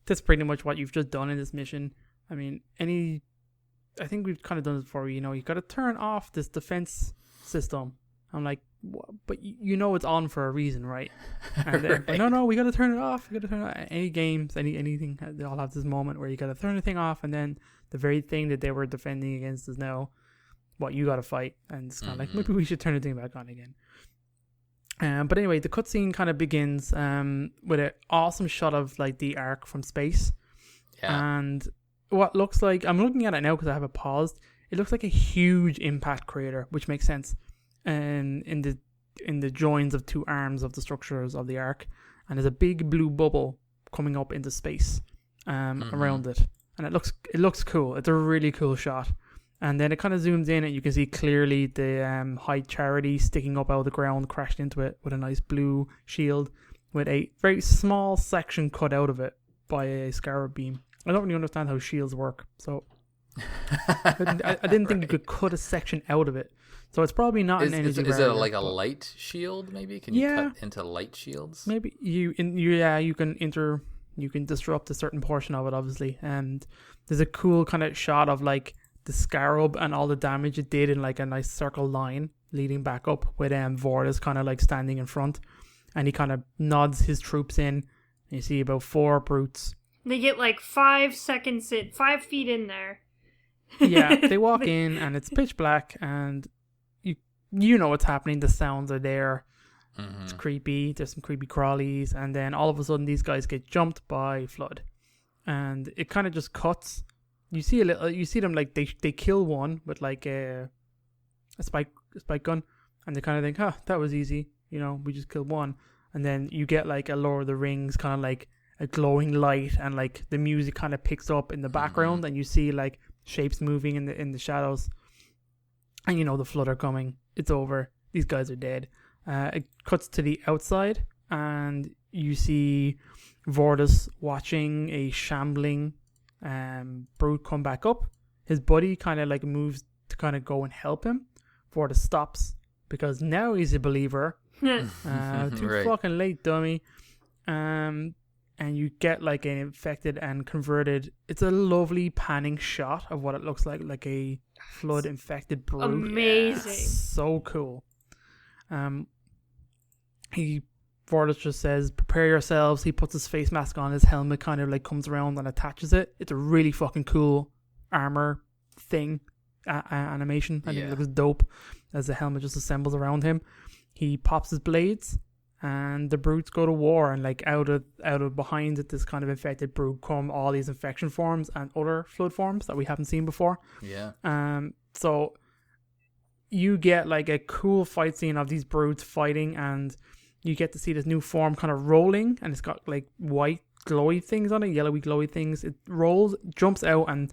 that's pretty much what you've just done in this mission. I mean, I think we've kind of done this before. You got to turn off this defense system. I'm like, but it's on for a reason, right? And then, right. No, we got to turn it off. Any games, anything, they all have this moment where you got to turn the thing off, and then the very thing that they were defending against is now what you got to fight. And it's kind of like, maybe we should turn the thing back on again. But anyway, the cutscene kind of begins with an awesome shot of like the Ark from space. Yeah. And what looks like, I'm looking at it now because I have it paused. It looks like a huge impact crater, which makes sense. And in the joins of two arms of the structures of the Ark, and there's a big blue bubble coming up into space around it, and it looks cool. It's a really cool shot. And then it kind of zooms in and you can see clearly the High Charity sticking up out of the ground, crashed into it with a nice blue shield with a very small section cut out of it by a scarab beam. I don't really understand how shields work, so I didn't think you could cut a section out of it. So it's probably not an energy barrier. Is it like a light shield? Maybe can you cut into light shields? Maybe you can disrupt a certain portion of it, obviously. And there's a cool kind of shot of like the scarab and all the damage it did in like a nice circle line leading back up with Vortis kind of like standing in front, and he kind of nods his troops in, and you see about 4 brutes. They get like 5 seconds 5 feet in there. Yeah, they walk in and it's pitch black, and you know what's happening. The sounds are there. It's creepy. There's some creepy crawlies, and then all of a sudden these guys get jumped by Flood, and it kind of just cuts. You see them like they kill one with like a spike gun, and they kind of think, that was easy. We just killed one, and then you get like a Lord of the Rings kind of like a glowing light, and like the music kind of picks up in the background, and you see like shapes moving in the shadows, and the Flood are coming. It's over. These guys are dead. It cuts to the outside, and you see Vortis watching a shambling brute come back up. His buddy kind of like moves to kind of go and help him. Vortis stops because now he's a believer. Too right. fucking late, dummy. And you get like an infected and converted. It's a lovely panning shot of what it looks like a Flood infected brute. Amazing. So cool. Vortis just says, "Prepare yourselves." He puts his face mask on. His helmet kind of like comes around and attaches it. It's a really fucking cool armor thing, animation. I think it looks dope as the helmet just assembles around him. He pops his blades, and the brutes go to war. And like out of behind it, this kind of infected brute come all these infection forms and other Flood forms that we haven't seen before. Yeah. So you get like a cool fight scene of these brutes fighting, and you get to see this new form kind of rolling, and it's got like white glowy things on it, yellowy glowy things. It rolls, jumps out, and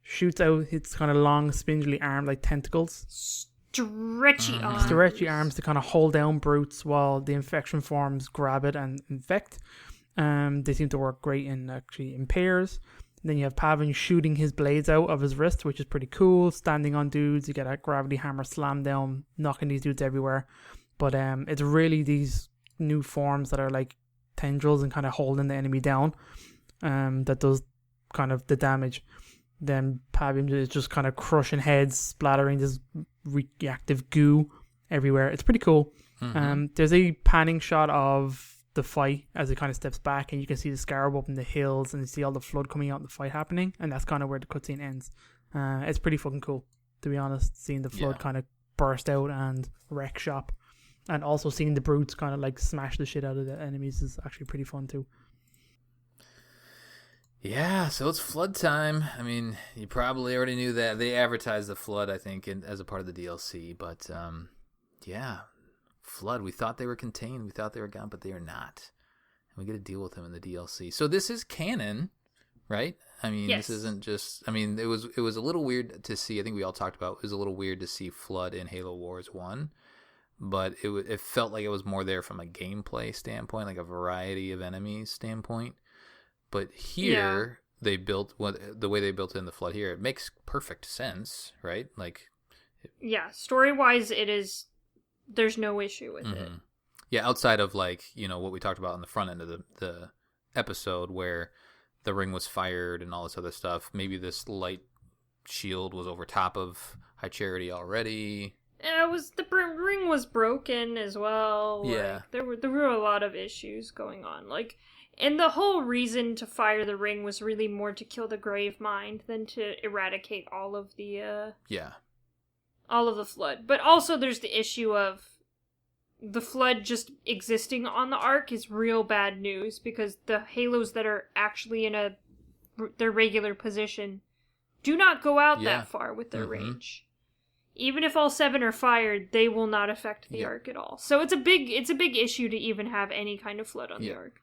shoots out its kind of long, spindly arm like tentacles. Stretchy arms to kind of hold down brutes while the infection forms grab it and infect. They seem to work great in pairs. And then you have Pavin shooting his blades out of his wrist, which is pretty cool. Standing on dudes, you get a gravity hammer slam down, knocking these dudes everywhere. But it's really these new forms that are like tendrils and kind of holding the enemy down. That does kind of the damage. Then Pavin is just kind of crushing heads, splattering this reactive goo everywhere. It's pretty cool. There's a panning shot of the fight as it kind of steps back, and you can see the scarab up in the hills, and you see all the Flood coming out and the fight happening, and that's kind of where the cutscene ends. It's pretty fucking cool, to be honest, seeing the Flood kind of burst out and wreck shop, and also seeing the brutes kind of like smash the shit out of the enemies is actually pretty fun too. Yeah, so it's Flood time. I mean, you probably already knew that. They advertised the Flood, I think, as a part of the DLC. But, yeah, Flood. We thought they were contained. We thought they were gone, but they are not. And we get to deal with them in the DLC. So this is canon, right? I mean, This isn't just... I mean, it was a little weird to see. I think we all talked about it was a little weird to see Flood in Halo Wars 1. But it felt like it was more there from a gameplay standpoint, like a variety of enemies standpoint. But here, they built the way they built in the Flood here. It makes perfect sense, right? Like, story-wise, there's no issue with it. Yeah, outside of like, what we talked about on the front end of the episode where the ring was fired and all this other stuff. Maybe this light shield was over top of High Charity already. The ring was broken as well. Yeah. Like, there were a lot of issues going on. Like, and the whole reason to fire the ring was really more to kill the Grave Mind than to eradicate all of the Flood. But also there's the issue of the Flood just existing on the Ark is real bad news, because the Halos that are actually in their regular position do not go out that far with their range. Even if all 7 are fired, they will not affect the Ark at all. So it's a big issue to even have any kind of Flood on the Ark.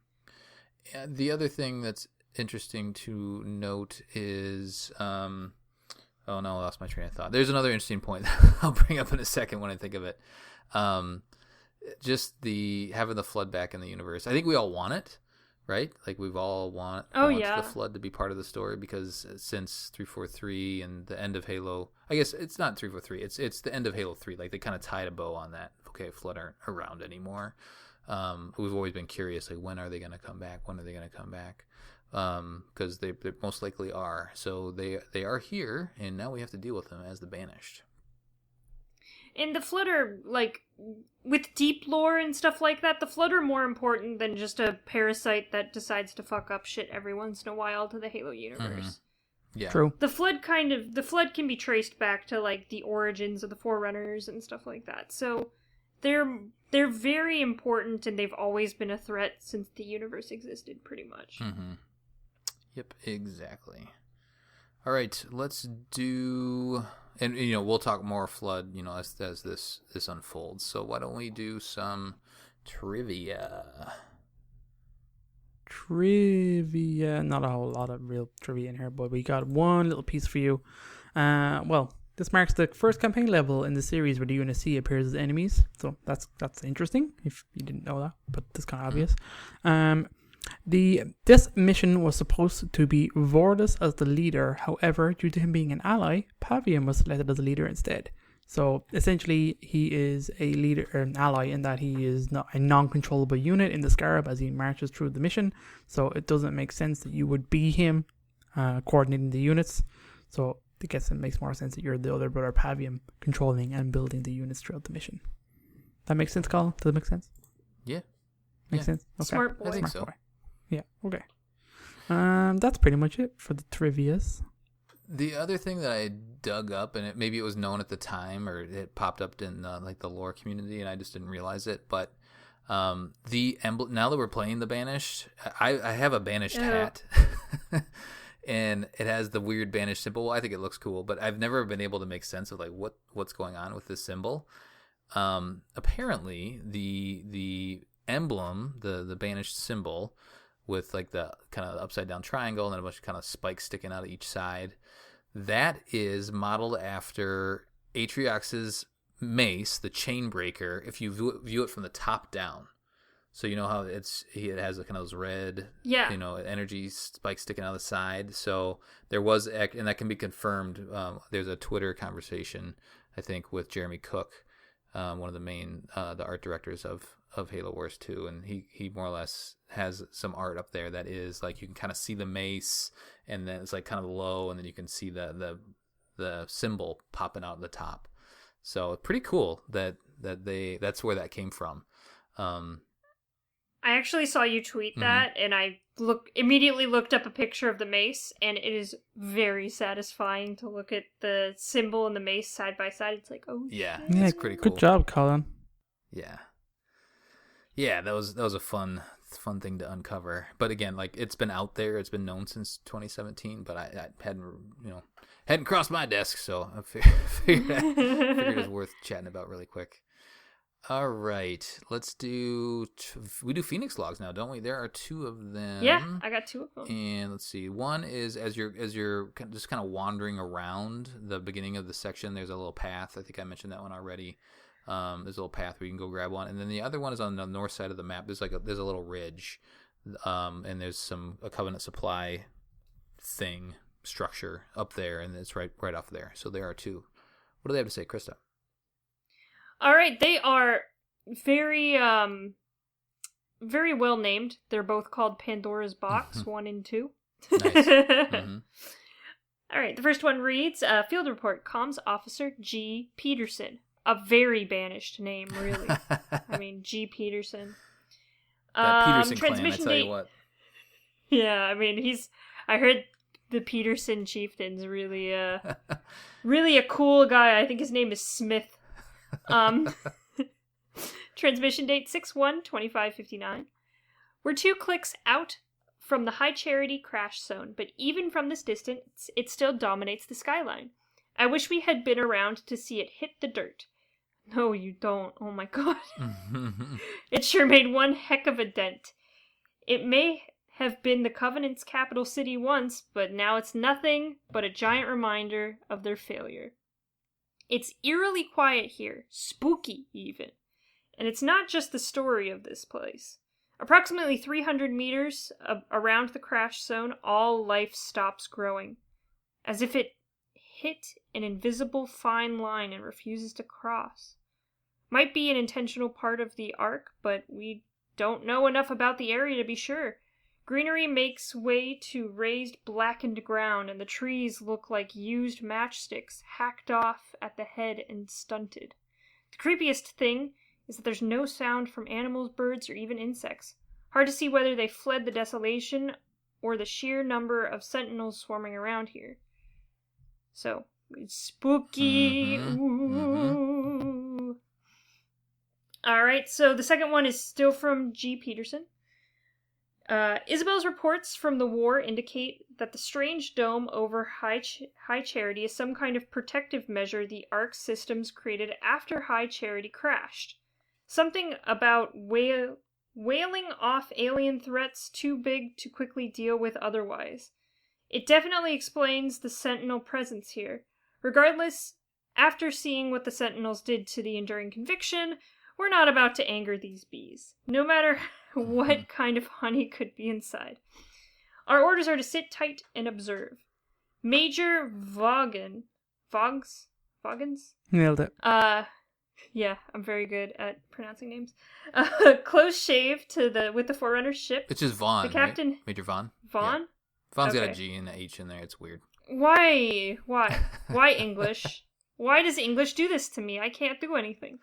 The other thing that's interesting to note is, oh no, I lost my train of thought. There's another interesting point that I'll bring up in a second when I think of it. Just having the Flood back in the universe. I think we all want it, right? Like we've all want the Flood to be part of the story, because since 343 and the end of Halo, I guess it's not 343. It's the end of Halo 3. Like they kind of tied a bow on that. Okay, Flood aren't around anymore. We've always been curious, like when are they going to come back? When are they going to come back? Because they most likely are. So they are here, and now we have to deal with them as the Banished. And the Flood are, like, with deep lore and stuff like that, the Flood are more important than just a parasite that decides to fuck up shit every once in a while to the Halo universe. Yeah. True. The Flood can be traced back to, like, the origins of the Forerunners and stuff like that. So they're very important, and they've always been a threat since the universe existed, pretty much. Mm-hmm. Yep, exactly. All right, let's do, and we'll talk more Flood, as this unfolds. So why don't we do some trivia? Not a whole lot of real trivia in here, but we got one little piece for you. This marks the first campaign level in the series where the UNSC appears as enemies. So that's interesting if you didn't know that, but it's kind of obvious. This mission was supposed to be Vortis as the leader. However, due to him being an ally, Pavium was selected as the leader instead. So essentially, he is a leader or an ally in that he is not a non-controllable unit in the Scarab as he marches through the mission. So it doesn't make sense that you would be him coordinating the units. So I guess it makes more sense that you're the other brother Pavium controlling and building the units throughout the mission. That makes sense, Colin? Does it make sense? Yeah. Makes sense? Okay. Smart boy. I think so. Boy. Yeah, okay. That's pretty much it for the trivias. The other thing that I dug up, and maybe it was known at the time, or it popped up in the lore community, and I just didn't realize it, but the emblem, now that we're playing the Banished, I have a Banished hat, and it has the weird Banished symbol. I think it looks cool, but I've never been able to make sense of like what's going on with this symbol. Apparently, the emblem, the Banished symbol, with like the kind of upside down triangle and then a bunch of kind of spikes sticking out of each side, that is modeled after Atriox's mace, the Chainbreaker, if you view it from the top down. So you know how it has kind of those red, energy spikes sticking out of the side. So there was, and that can be confirmed. There's a Twitter conversation, I think, with Jeremy Cook, one of the main, the art directors of Halo Wars 2, and he more or less has some art up there that is like you can kind of see the mace, and then it's like kind of low, and then you can see the symbol popping out at the top. So pretty cool that's where that came from. I actually saw you tweet that, and I immediately looked up a picture of the mace, and it is very satisfying to look at the symbol and the mace side by side. It's like, oh, yeah, shit. it's pretty cool. Good job, Colin. Yeah, that was a fun thing to uncover. But again, like it's been out there, it's been known since 2017, but I hadn't crossed my desk, so I figured it was worth chatting about really quick. All right, let's do. We do Phoenix logs now, don't we? There are 2 of them. Yeah, I got 2 of them. And let's see. One is as you're just kind of wandering around the beginning of the section. There's a little path. I think I mentioned that one already. There's a little path where you can go grab one, and then the other one is on the north side of the map. There's a little ridge, and there's a Covenant supply structure up there, and it's right off there. So there are 2. What do they have to say, Krista? All right, they are very very well named. They're both called Pandora's Box 1 and 2. Nice. Mm-hmm. All right, the first one reads, Field Report, Comms Officer G. Peterson. A very banished name, really. I mean, G. Peterson. That Peterson clan, I transmission tell you date. what. Yeah, I mean, I heard the Peterson chieftain's really really a cool guy. I think his name is Smith. Transmission date 6/1/2559. We're 2 clicks out from the High Charity crash zone, but even from this distance, it still dominates the skyline. I wish we had been around to see it hit the dirt. No, you don't. Oh my god. It sure made one heck of a dent. It may have been the Covenant's capital city once, but now it's nothing but a giant reminder of their failure. It's eerily quiet here, spooky even. And it's not just the story of this place. Approximately 300 meters around the crash zone, all life stops growing, as if it hit an invisible fine line and refuses to cross. Might be an intentional part of the arc, but we don't know enough about the area to be sure. Greenery makes way to raised, blackened ground, and the trees look like used matchsticks, hacked off at the head and stunted. The creepiest thing is that there's no sound from animals, birds, or even insects. Hard to see whether they fled the desolation or the sheer number of sentinels swarming around here. So, it's spooky. Ooh. Alright, so the second one is still from G. Peterson. Isabel's reports from the war indicate that the strange dome over High Charity is some kind of protective measure the Ark systems created after High Charity crashed. Something about wailing off alien threats too big to quickly deal with otherwise. It definitely explains the Sentinel presence here. Regardless, after seeing what the Sentinels did to the Enduring Conviction, we're not about to anger these bees, no matter what kind of honey could be inside. Our orders are to sit tight and observe. Major Vaughan. Vaughans? Nailed it. Yeah, I'm very good at pronouncing names. Close shave with the Forerunner ship. It's just Vaughn, the captain, right? Major Vaughn? Vaughn? Yeah. Vaughn's okay. got a G and an H in there. It's weird. Why? Why English? Why does English do this to me? I can't do anything.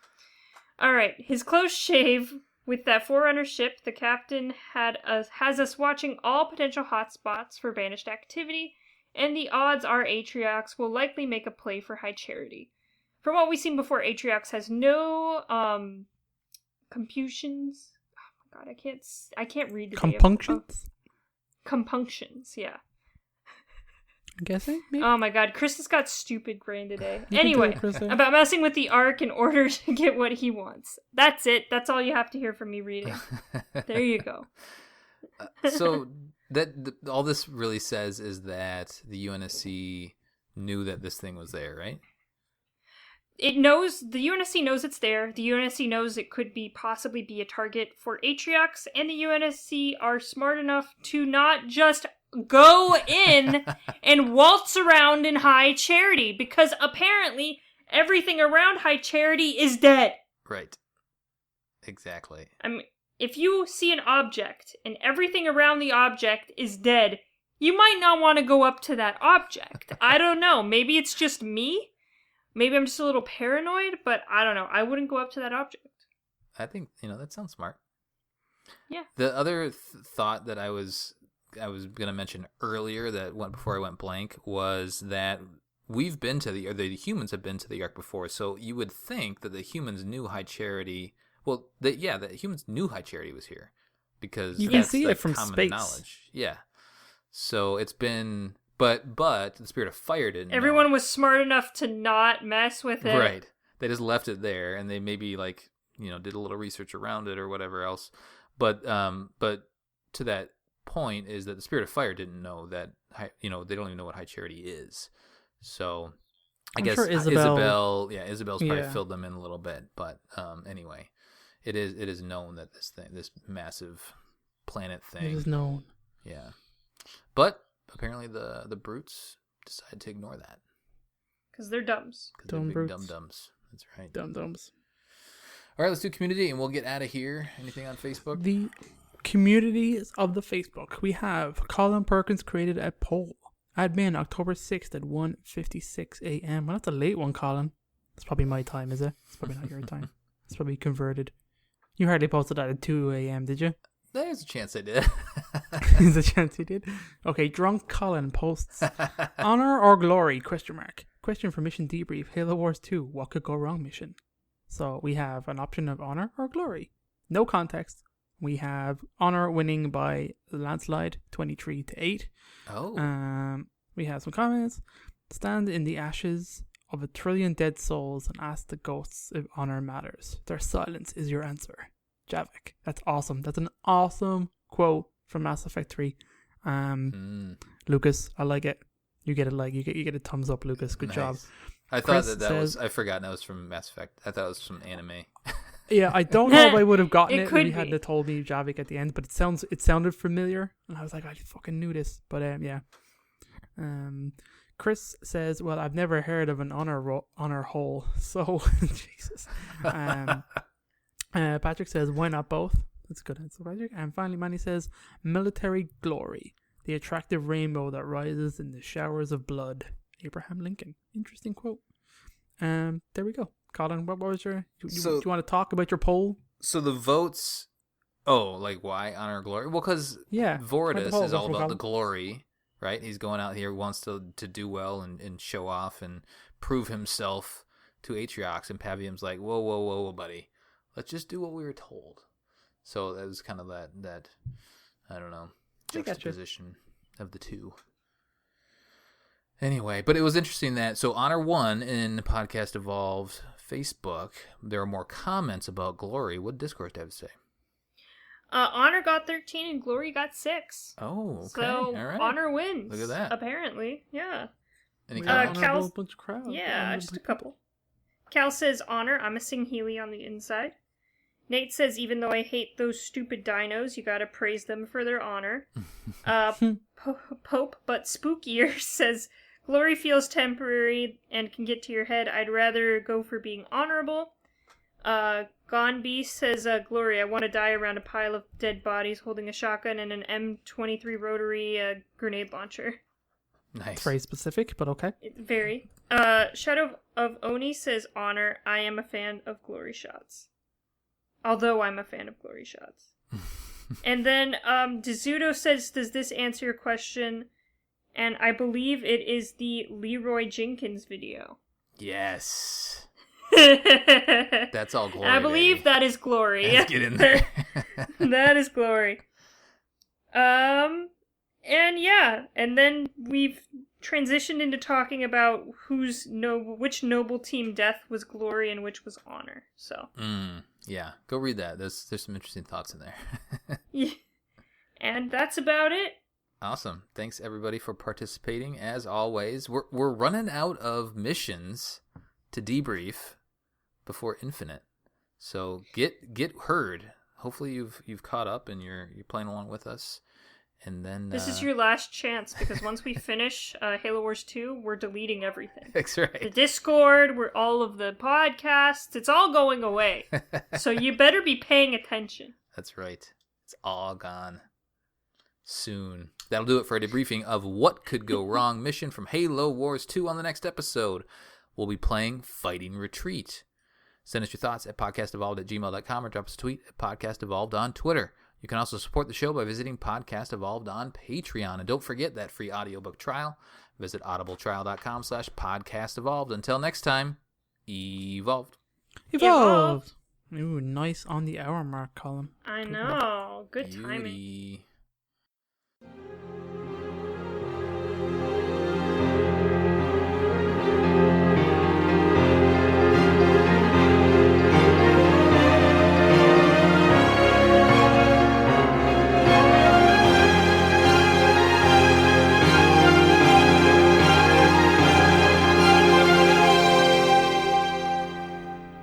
Alright, his close shave with that Forerunner ship, the captain has us watching all potential hotspots for banished activity, and the odds are Atriox will likely make a play for High Charity. From what we've seen before, Atriox has no compunctions. Oh my god, I can't read the compunctions. Compunctions, yeah. I'm guessing. Maybe? Oh my god, Chris has got stupid brain today. Anyway, about messing with the Ark in order to get what he wants. That's it. That's all you have to hear from me reading. There you go. So all this really says is that the UNSC knew that this thing was there, right? The UNSC knows it's there. The UNSC knows it could possibly be a target for Atriox, and the UNSC are smart enough to not just go in and waltz around in High Charity, because apparently everything around High Charity is dead. Right. Exactly. I mean, if you see an object and everything around the object is dead, you might not want to go up to that object. I don't know. Maybe it's just me. Maybe I'm just a little paranoid, but I don't know. I wouldn't go up to that object. I think, that sounds smart. Yeah. The other thought that I was going to mention earlier before I went blank was that we've been to the humans have been to the Ark before, so you would think that the humans knew High Charity. Well, that humans knew High Charity was here because you can see it from common space. Knowledge. Yeah. So it's been, but the Spirit of Fire didn't. Everyone was smart enough to not mess with it. Right. They just left it there, and they maybe did a little research around it or whatever else. But to that point is that the Spirit of Fire didn't know that, they don't even know what High Charity is. So I guess sure Isabel's probably filled them in a little bit. But anyway, it is known that this massive planet thing. It is known. Yeah. But apparently the brutes decided to ignore that. Because they're dumbs. Dumb brutes. Dum-dums. That's right. Dum-dums. All right, let's do community and we'll get out of here. Anything on Facebook? The communities of the Facebook. We have Colin Perkins created a poll. Admin October 6th at 1:56 a.m. Well, that's a late one, Colin. It's probably my time, is it? It's probably not your time. It's probably converted. You hardly posted that at 2 a.m., did you? There's a chance I did. There's a chance you did. Okay, Drunk Colin posts Honor or Glory? Question for Mission Debrief. Halo Wars 2. What could go wrong mission? So we have an option of honor or glory. No context. We have honor winning by landslide 23-8. Oh. We have some comments. Stand in the ashes of 1 trillion dead souls and ask the ghosts if honor matters. Their silence is your answer. Javik. That's awesome. That's an awesome quote from Mass Effect 3. Lucas, I like it. You get a thumbs up, Lucas. Good job. I thought that was. I forgot that was from Mass Effect. I thought it was from anime. Yeah, I don't know if I would have gotten it could if you hadn't told me Javik at the end, but it sounded familiar, and I was like, I fucking knew this. But yeah. Chris says, "Well, I've never heard of an honor hole." So Jesus. Patrick says, "Why not both?" That's a good answer, Patrick. And finally, Manny says, "Military glory, the attractive rainbow that rises in the showers of blood." Abraham Lincoln. Interesting quote. There we go. Colin, what was your... Do you want to talk about your poll? So the votes... Oh, like why honor glory? Well, because Voridus is all about the glory, right? He's going out here, wants to do well and show off and prove himself to Atriox. And Pavium's like, whoa, buddy. Let's just do what we were told. So that was kind of that I don't know, juxtaposition of the two. Anyway, but it was interesting that, so Honor won in the Podcast Evolved Facebook. There are more comments about Glory. What did Discord have to say? Honor got 13 and Glory got 6. Oh, okay. So all right. Honor wins. Look at that. Apparently, yeah. Any comments? Cal's, bunch of crowd. Yeah, just a couple. Cal says, Honor, I'm a Singheili on the inside. Nate says, even though I hate those stupid dinos, you gotta praise them for their honor. Pope, but spookier, says, Glory feels temporary and can get to your head. I'd rather go for being honorable. Gone Beast says, Glory, I want to die around a pile of dead bodies holding a shotgun and an M23 rotary grenade launcher. Nice. Very specific, but okay. Very. Shadow of Oni says, Honor, I am a fan of Glory shots. Although I'm a fan of Glory shots. And then Dizudo says, does this answer your question? And I believe it is the Leroy Jenkins video. Yes. That's all Glory. And I believe baby. That is Glory. Let's get in there. That is Glory. And yeah, and then we've transitioned into talking about which noble team death was Glory and which was Honor. So. Yeah, go read that. There's some interesting thoughts in there. Yeah. And that's about it. Awesome. Thanks everybody for participating. As always, we're running out of missions to debrief before Infinite. So get heard. Hopefully you've caught up and you're playing along with us. And then this is your last chance, because once we finish Halo Wars 2, we're deleting everything. That's right. The Discord, all of the podcasts, it's all going away. So you better be paying attention. That's right. It's all gone soon. That'll do it for a debriefing of What Could Go Wrong mission from Halo Wars 2. On the next episode, we'll be playing Fighting Retreat. Send us your thoughts at podcastevolved@gmail.com or drop us a tweet at podcastevolved on Twitter. You can also support the show by visiting Podcast Evolved on Patreon. And don't forget that free audiobook trial. Visit audibletrial.com/podcastevolved. Until next time, evolved. Evolved. Ooh, nice on the hour mark, Colin. I know. Good timing.